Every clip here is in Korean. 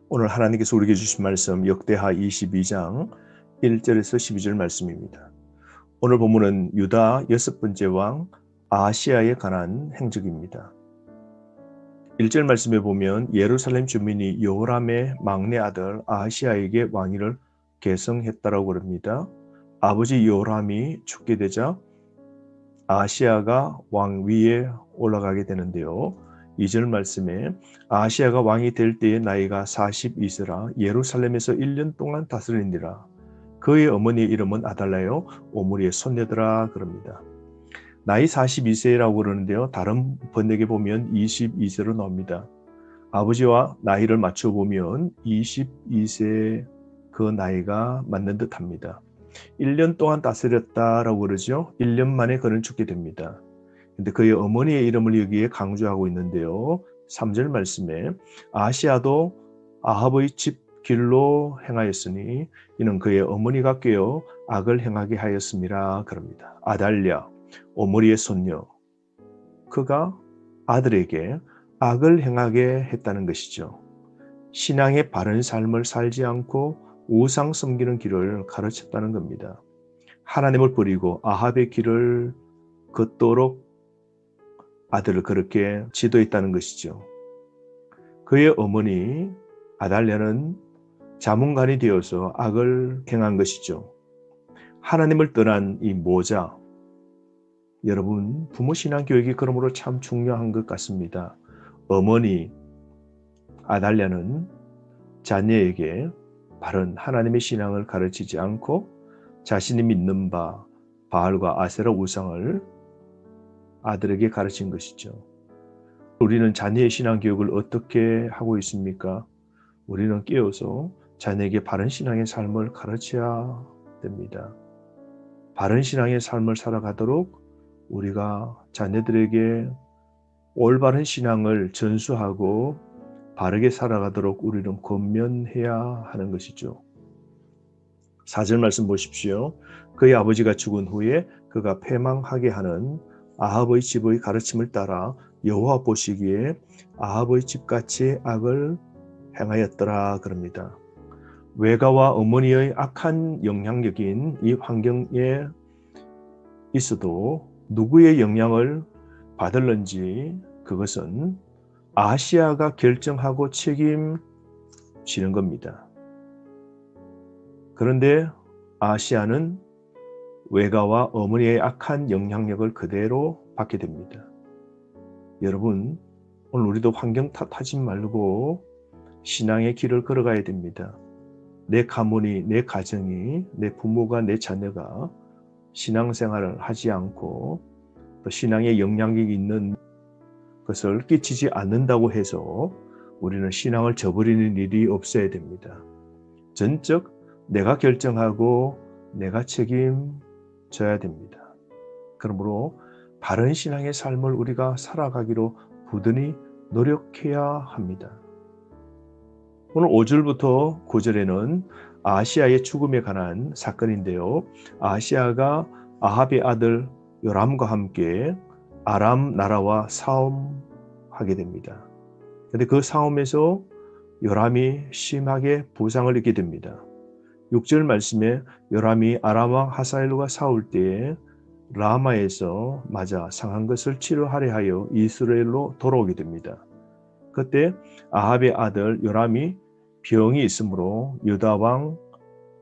오늘 하나님께서 우리에게 주신 말씀 역대하 22장 1절에서 12절 말씀입니다. 오늘 본문은 유다 여섯 번째 왕 아하시야에 관한 행적입니다. 1절 말씀에 보면 예루살렘 주민이 여호람의 막내 아들 아하시야에게 왕위를 계승했다라고 그럽니다. 아버지 여호람이 죽게 되자 아하시야가 왕위에 올라가게 되는데요. 2절 말씀에 아하시야가 왕이 될 때의 나이가 42세라 예루살렘에서 1년 동안 다스리니라. 그의 어머니의 이름은 아달라요 오므리의 손녀더라 그럽니다. 나이 42세라고 그러는데요. 다른 번역에 보면 22세로 나옵니다. 아버지와 나이를 맞춰보면 22세 그 나이가 맞는 듯합니다. 1년 동안 다스렸다라고 그러죠. 1년 만에 그는 죽게 됩니다. 근데 그의 어머니의 이름을 여기에 강조하고 있는데요. 3절 말씀에 아하시야도 아합의 집 길로 행하였으니 이는 그의 어머니가 꾀어 악을 행하게 하였음이라 그럽니다. 아달랴 오므리의 손녀, 그가 아들에게 악을 행하게 했다는 것이죠. 신앙의 바른 삶을 살지 않고 우상 섬기는 길을 가르쳤다는 겁니다. 하나님을 버리고 아합의 길을 걷도록 아들을 그렇게 지도했다는 것이죠. 그의 어머니 아달랴는 자문관이 되어서 악을 행한 것이죠. 하나님을 떠난 이 모자, 여러분 부모 신앙 교육이 그러므로 참 중요한 것 같습니다. 어머니 아달랴는 자녀에게 바른 하나님의 신앙을 가르치지 않고 자신이 믿는 바 바알과 아세라 우상을 아들에게 가르친 것이죠. 우리는 자녀의 신앙 교육을 어떻게 하고 있습니까? 우리는 깨어서 자녀에게 바른 신앙의 삶을 가르쳐야 됩니다. 바른 신앙의 삶을 살아가도록 우리가 자녀들에게 올바른 신앙을 전수하고 바르게 살아가도록 우리는 권면해야 하는 것이죠. 4절 말씀 보십시오. 그의 아버지가 죽은 후에 그가 패망하게 하는 아합의 집의 가르침을 따라 여호와 보시기에 아합의 집같이 악을 행하였더라 그럽니다. 외가와 어머니의 악한 영향력인 이 환경에 있어도 누구의 영향을 받을는지 그것은 아하시야가 결정하고 책임지는 겁니다. 그런데 아하시야는 외가와 어머니의 악한 영향력을 그대로 받게 됩니다. 여러분, 오늘 우리도 환경 탓하지 말고 신앙의 길을 걸어가야 됩니다. 내 가문이, 내 가정이, 내 부모가, 내 자녀가 신앙생활을 하지 않고 또 신앙에 영향력이 있는 것을 끼치지 않는다고 해서 우리는 신앙을 저버리는 일이 없어야 됩니다. 전적 내가 결정하고 내가 책임져야 됩니다. 그러므로 바른 신앙의 삶을 우리가 살아가기로 부단히 노력해야 합니다. 오늘 5절부터 9절에는 아하시야의 죽음에 관한 사건인데요. 아하시야가 아합의 아들 요람과 함께 아람 나라와 싸움하게 됩니다. 그런데 그 싸움에서 요람이 심하게 부상을 입게 됩니다. 6절 말씀에 요람이 아람 왕 하사엘과 싸울 때에 라마에서 맞아 상한 것을 치료하려 하여 이스라엘로 돌아오게 됩니다. 그때 아합의 아들 요람이 병이 있으므로 유다 왕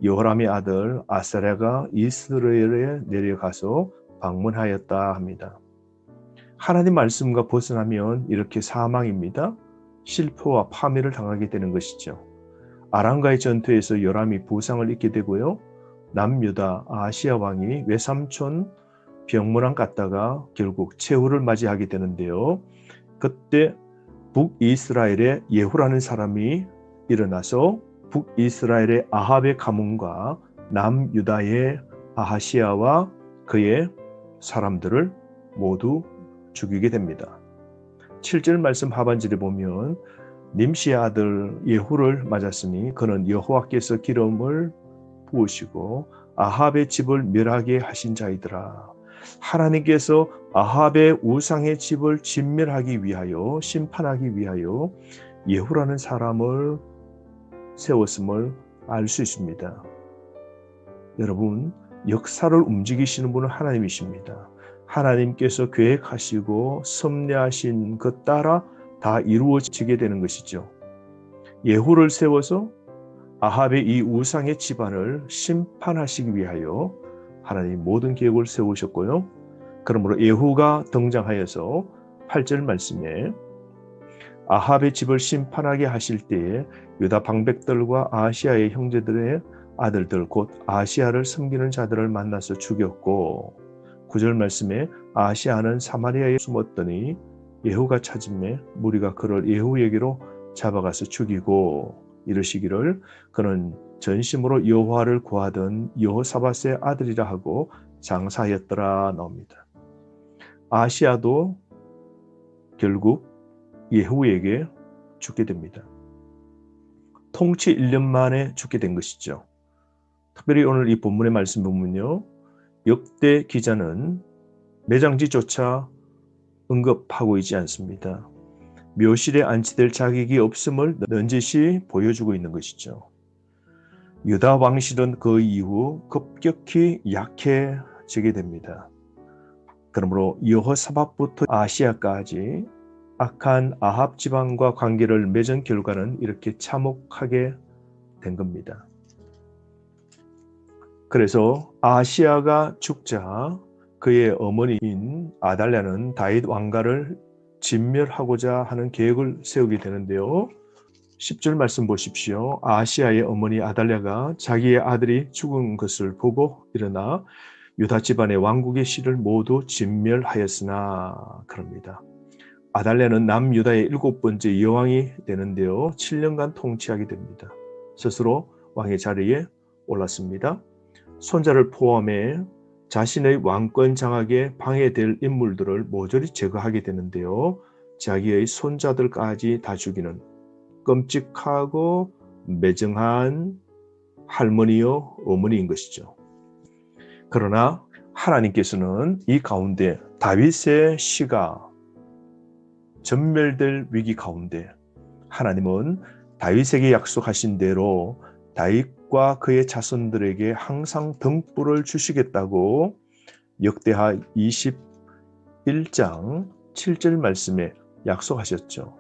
여호람의 아들 아사랴가 이스라엘에 내려가서 방문하였다 합니다. 하나님 말씀과 벗어나면 이렇게 사망입니다. 실패와 파멸을 당하게 되는 것이죠. 아람과의 전투에서 요람이 부상을 입게 되고요. 남유다 아하시야 왕이 외삼촌 병문안 갔다가 결국 최후를 맞이하게 되는데요. 그때 북이스라엘의 예후라는 사람이 일어나서 북이스라엘의 아합의 가문과 남유다의 아하시야와 그의 사람들을 모두 죽이게 됩니다. 7절 말씀 하반절에 보면 님시의 아들 예후를 맞았으니 그는 여호와께서 기름을 부으시고 아합의 집을 멸하게 하신 자이더라. 하나님께서 아합의 우상의 집을 진멸하기 위하여 심판하기 위하여 예후라는 사람을 세웠음을 알 수 있습니다. 여러분, 역사를 움직이시는 분은 하나님이십니다. 하나님께서 계획하시고 섭리하신 것 따라 다 이루어지게 되는 것이죠. 예후를 세워서 아합의 이 우상의 집안을 심판하시기 위하여 하나님 모든 계획을 세우셨고요. 그러므로 예후가 등장하여서 8절 말씀에 아합의 집을 심판하게 하실 때에 유다 방백들과 아시아의 형제들의 아들들 곧 아시아를 섬기는 자들을 만나서 죽였고 9절 말씀에 아시아는 사마리아에 숨었더니 예후가 찾음에 무리가 그를 예후에게로 잡아가서 죽이고 이르시기를 그는 전심으로 여호와를 구하던 여호사밧의 아들이라 하고 장사하였더라 나옵니다. 아시아도 결국 예후에게 죽게 됩니다. 통치 1년 만에 죽게 된 것이죠. 특별히 오늘 이 본문의 말씀 보면요. 역대 기자는 매장지조차 언급하고 있지 않습니다. 묘실에 안치될 자격이 없음을 넌지시 보여주고 있는 것이죠. 유다 왕실은 그 이후 급격히 약해지게 됩니다. 그러므로 여호사밧부터 아시아까지 악한 아합 지방과 관계를 맺은 결과는 이렇게 참혹하게 된 겁니다. 그래서 아시아가 죽자 그의 어머니인 아달랴는 다윗 왕가를 진멸하고자 하는 계획을 세우게 되는데요. 10절 말씀 보십시오. 아시아의 어머니 아달랴가 자기의 아들이 죽은 것을 보고 일어나 유다 집안의 왕국의 씨를 모두 진멸하였으나 그럽니다. 아달랴는 남유다의 7번째 여왕이 되는데요. 7년간 통치하게 됩니다. 스스로 왕의 자리에 올랐습니다. 손자를 포함해 자신의 왕권 장악에 방해될 인물들을 모조리 제거하게 되는데요. 자기의 손자들까지 다 죽이는 끔찍하고 매정한 할머니요 어머니인 것이죠. 그러나 하나님께서는 이 가운데 다윗의 씨가 전멸될 위기 가운데 하나님은 다윗에게 약속하신 대로 다윗과 그의 자손들에게 항상 등불을 주시겠다고 역대하 21장 7절 말씀에 약속하셨죠.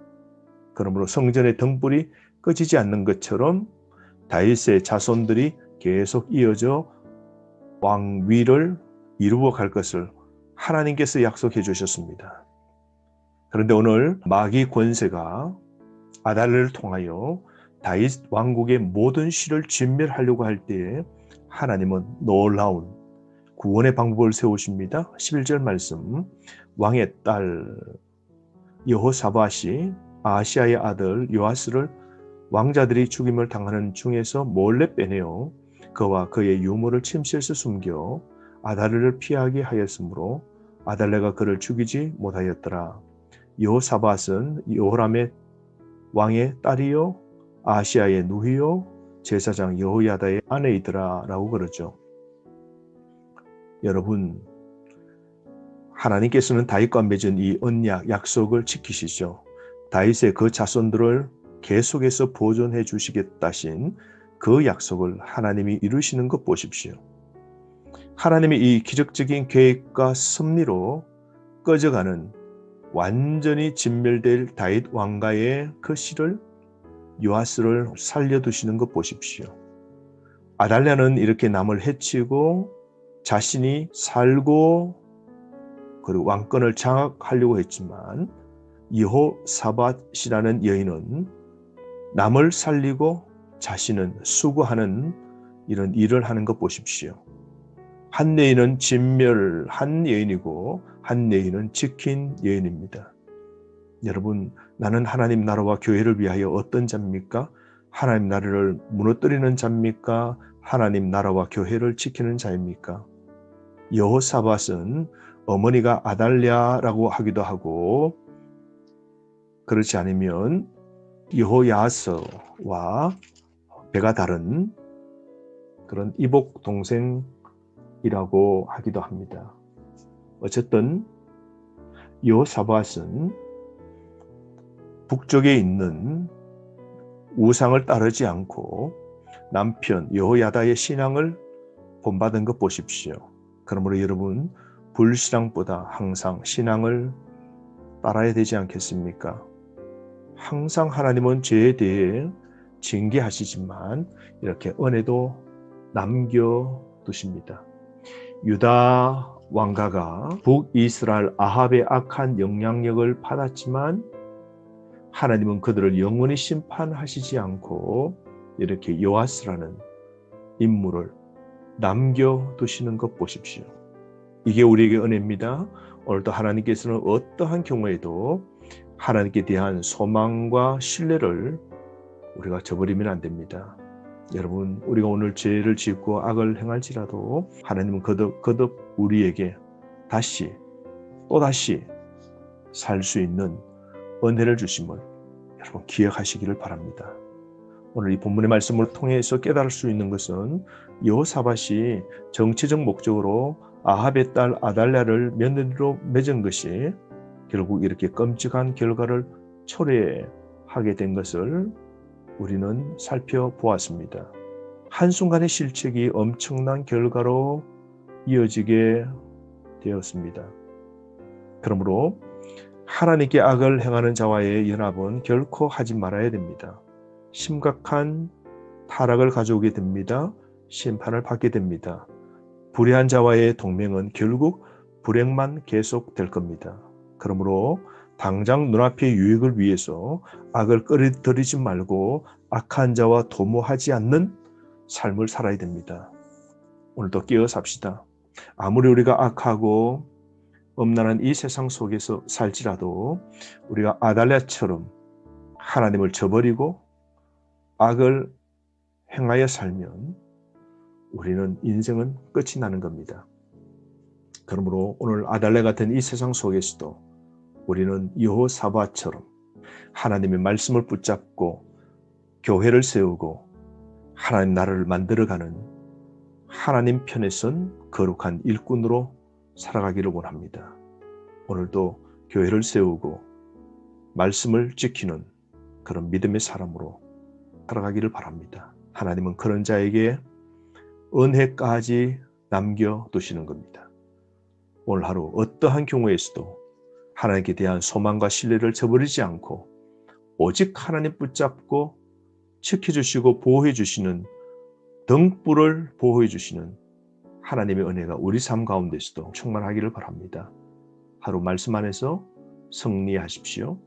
그러므로 성전의 등불이 꺼지지 않는 것처럼 다윗의 자손들이 계속 이어져 왕위를 이루어 갈 것을 하나님께서 약속해 주셨습니다. 그런데 오늘 마귀 권세가 아달랴를 통하여 다윗 왕국의 모든 씨를 진멸하려고 할 때에 하나님은 놀라운 구원의 방법을 세우십니다. 11절 말씀 왕의 딸 여호사밧이 아시아의 아들 요아스를 왕자들이 죽임을 당하는 중에서 몰래 빼내어 그와 그의 유모를 침실에서 숨겨 아달랴를 피하게 하였으므로 아달랴가 그를 죽이지 못하였더라. 여호사밧은 여호람의 왕의 딸이요 아시아의 누이요 제사장 여호야다의 아내이더라 라고 그러죠. 여러분, 하나님께서는 다윗과 맺은 이 언약 약속을 지키시죠. 다윗의 그 자손들을 계속해서 보존해 주시겠다신 그 약속을 하나님이 이루시는 것 보십시오. 하나님의 이 기적적인 계획과 섭리로 꺼져가는 완전히 진멸될 다윗 왕가의 그 씨를 요아스를 살려두시는 것 보십시오. 아달랴는 이렇게 남을 해치고 자신이 살고 그리고 왕권을 장악하려고 했지만 여호사밧이라는 여인은 남을 살리고 자신은 수고하는 이런 일을 하는 것 보십시오. 한 여인은 진멸한 여인이고 한 여인은 지킨 여인입니다. 여러분, 나는 하나님 나라와 교회를 위하여 어떤 자입니까? 하나님 나라를 무너뜨리는 자입니까? 하나님 나라와 교회를 지키는 자입니까? 여호사밧은 어머니가 아달랴라고 하기도 하고 그렇지 않으면 여호야스와 배가 다른 그런 이복 동생이라고 하기도 합니다. 어쨌든 여호사밧은 북쪽에 있는 우상을 따르지 않고 남편 여호야다의 신앙을 본받은 것 보십시오. 그러므로 여러분 불신앙보다 항상 신앙을 따라야 되지 않겠습니까? 항상 하나님은 죄에 대해 징계하시지만 이렇게 은혜도 남겨두십니다. 유다 왕가가 북이스라엘 아합의 악한 영향력을 받았지만 하나님은 그들을 영원히 심판하시지 않고 이렇게 요아스라는 인물을 남겨두시는 것 보십시오. 이게 우리에게 은혜입니다. 오늘도 하나님께서는 어떠한 경우에도 하나님께 대한 소망과 신뢰를 우리가 저버리면 안 됩니다. 여러분, 우리가 오늘 죄를 짓고 악을 행할지라도 하나님은 거듭 우리에게 또다시 살 수 있는 은혜를 주심을 여러분 기억하시기를 바랍니다. 오늘 이 본문의 말씀을 통해서 깨달을 수 있는 것은 여호사밧이 정치적 목적으로 아합의 딸 아달랴를 며느리로 맺은 것이 결국 이렇게 끔찍한 결과를 초래하게 된 것을 우리는 살펴보았습니다. 한순간의 실책이 엄청난 결과로 이어지게 되었습니다. 그러므로 하나님께 악을 행하는 자와의 연합은 결코 하지 말아야 됩니다. 심각한 타락을 가져오게 됩니다. 심판을 받게 됩니다. 불의한 자와의 동맹은 결국 불행만 계속될 겁니다. 그러므로 당장 눈앞의 유익을 위해서 악을 끌어들이지 말고 악한 자와 도모하지 않는 삶을 살아야 됩니다. 오늘도 깨어 삽시다. 아무리 우리가 악하고 엄난한 이 세상 속에서 살지라도 우리가 아달랴처럼 하나님을 저버리고 악을 행하여 살면 우리는 인생은 끝이 나는 겁니다. 그러므로 오늘 아달랴 같은 이 세상 속에서도 우리는 여호사밧처럼 하나님의 말씀을 붙잡고 교회를 세우고 하나님 나라를 만들어가는 하나님 편에 선 거룩한 일꾼으로 살아가기를 원합니다. 오늘도 교회를 세우고 말씀을 지키는 그런 믿음의 사람으로 살아가기를 바랍니다. 하나님은 그런 자에게 은혜까지 남겨두시는 겁니다. 오늘 하루 어떠한 경우에서도 하나님께 대한 소망과 신뢰를 저버리지 않고 오직 하나님 붙잡고 지켜주시고 보호해 주시는 등불을 보호해 주시는 하나님의 은혜가 우리 삶 가운데서도 충만하기를 바랍니다. 하루 말씀 안에서 승리하십시오.